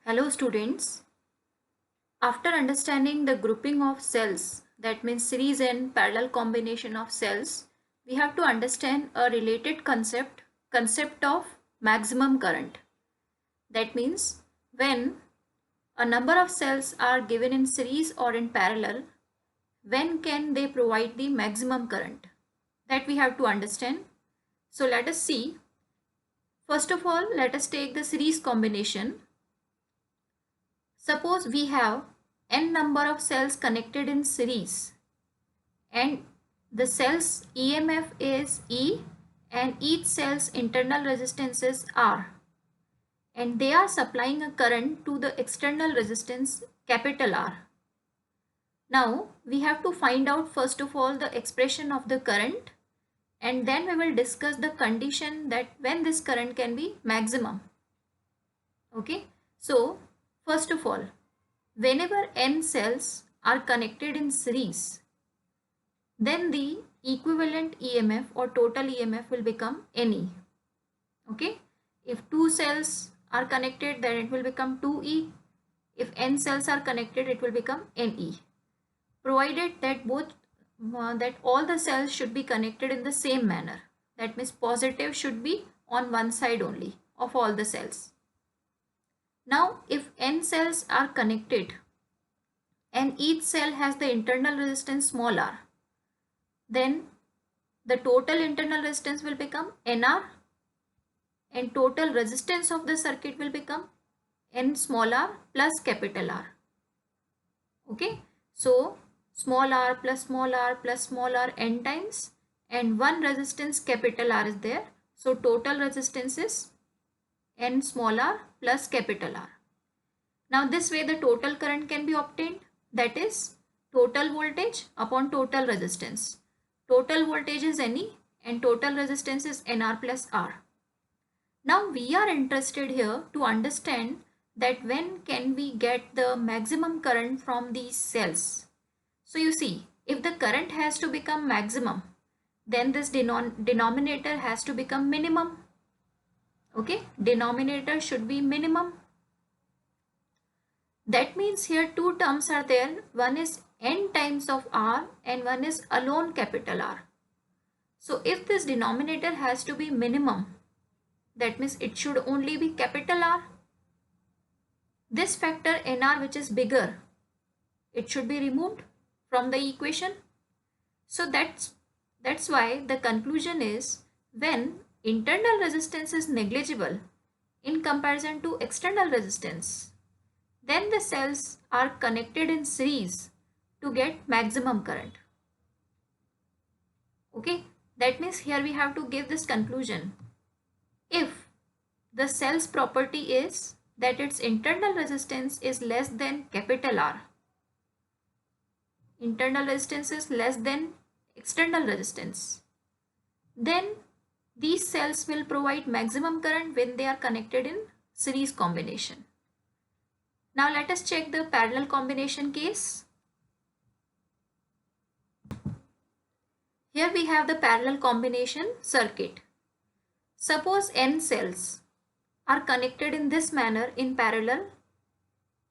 Hello students. After understanding the grouping of cells, that means series and parallel combination of cells, we have to understand a related concept of maximum current. That means when a number of cells are given in series or in parallel, when can they provide the maximum current? That we have to understand. So let us see. First of all, let us take the series combination. Suppose we have n number of cells connected in series and the cell's EMF is E and each cell's internal resistance is R, and they are supplying a current to the external resistance capital R. Now we have to find out first of all the expression of the current, and then we will discuss the condition that when this current can be maximum. Okay, so first of all, whenever n cells are connected in series, then the equivalent EMF or total EMF will become NE. Okay, if two cells are connected, then it will become 2E. If n cells are connected, it will become NE, provided that that all the cells should be connected in the same manner. That means positive should be on one side only of all the cells. Now if n cells are connected and each cell has the internal resistance small r, then the total internal resistance will become NR and total resistance of the circuit will become N small r plus capital R. Okay, so small r plus small r plus small r n times, and one resistance capital R is there. So total resistance is N small r plus capital R. Now this way the total current can be obtained, that is total voltage upon total resistance. Total voltage is NE and total resistance is NR plus R. Now we are interested here to understand that when can we get the maximum current from these cells. So you see, if the current has to become maximum, then this denominator has to become minimum. Okay, denominator should be minimum. That means here two terms are there. One is n times of R and one is alone capital R. So if this denominator has to be minimum, that means it should only be capital R. This factor NR, which is bigger, it should be removed from the equation. So that's why the conclusion is when internal resistance is negligible in comparison to external resistance, then the cells are connected in series to get maximum current. Okay, that means here we have to give this conclusion. If the cell's property is that its internal resistance is less than capital R, internal resistance is less than external resistance, then these cells will provide maximum current when they are connected in series combination. Now let us check the parallel combination case. Here we have the parallel combination circuit. Suppose n cells are connected in this manner in parallel.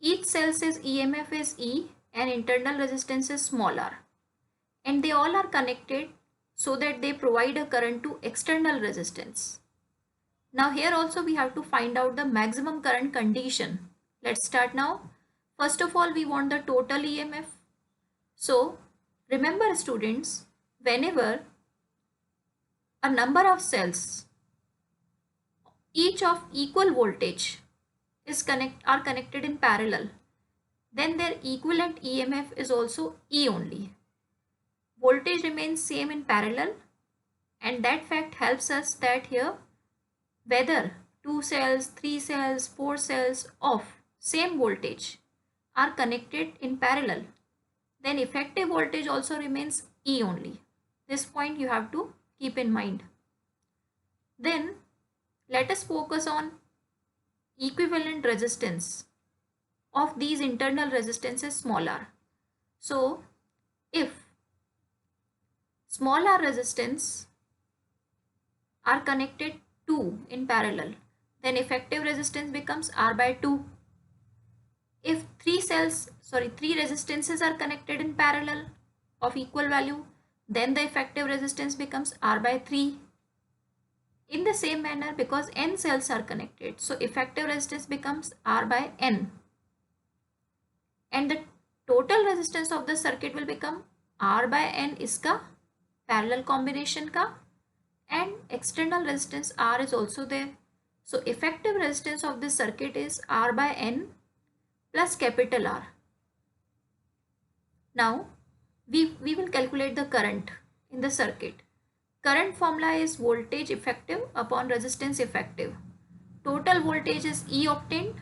Each cell says EMF is E and internal resistance is small r, and they all are connected so that they provide a current to external resistance. Now here also we have to find out the maximum current condition. Let's start now. First of all, we want the total EMF. So remember students, whenever a number of cells each of equal voltage are connected in parallel, then their equivalent EMF is also E only. Voltage remains same in parallel, and that fact helps us that here whether 2 cells, 3 cells, 4 cells of same voltage are connected in parallel, then effective voltage also remains E only. This point you have to keep in mind. Then let us focus on equivalent resistance of these internal resistances small r. So if small r resistance are connected 2 in parallel, then effective resistance becomes R by 2. If three resistances are connected in parallel of equal value, then the effective resistance becomes R by 3. In the same manner, because n cells are connected, so effective resistance becomes R by n. And the total resistance of the circuit will become R by n इसका parallel combination का, and external resistance R is also there. So effective resistance of this circuit is R by n plus capital R. Now we will calculate the current in the circuit. Current formula is voltage effective upon resistance effective. Total voltage is E obtained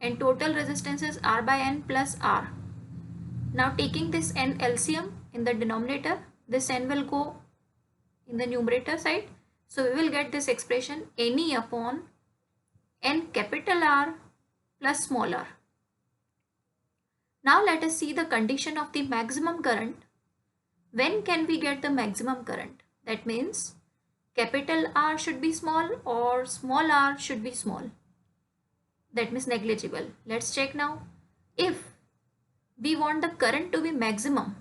and total resistance is R by n plus R. Now taking this n LCM in the denominator, this n will go in the numerator side. So we will get this expression NE upon n capital R plus small r. Now let us see the condition of the maximum current. When can we get the maximum current? That means capital R should be small or small r should be small. That means negligible. Let's check now. If we want the current to be maximum,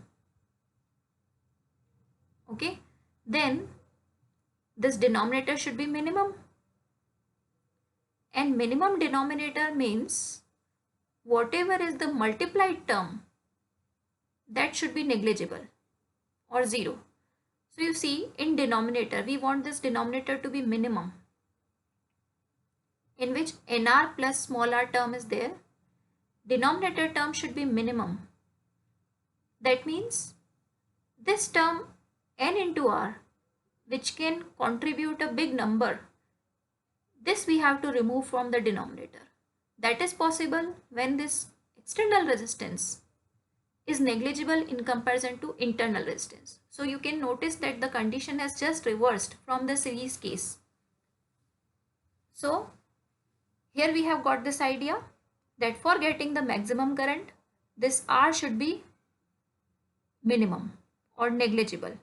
okay, then this denominator should be minimum. And minimum denominator means whatever is the multiplied term, that should be negligible or 0. So you see, in denominator, we want this denominator to be minimum, in which nr plus small r term is there. Denominator term should be minimum. That means this term n into r, which can contribute a big number, this we have to remove from the denominator. That is possible when this external resistance is negligible in comparison to internal resistance. So you can notice that the condition has just reversed from the series case. So here we have got this idea that for getting the maximum current, this R should be minimum or negligible.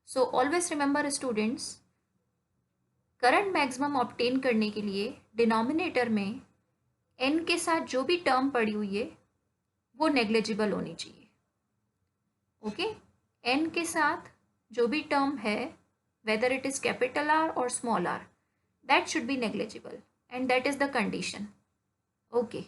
So always remember students, current maximum obtain करने के लिए denominator में n के साथ जो भी term पड़ी हुई है वो नेग्लिजिबल होनी चाहिए. ओके, n के साथ जो भी टर्म है, whether it is capital R और small r, that should be negligible, and that is the condition. Okay.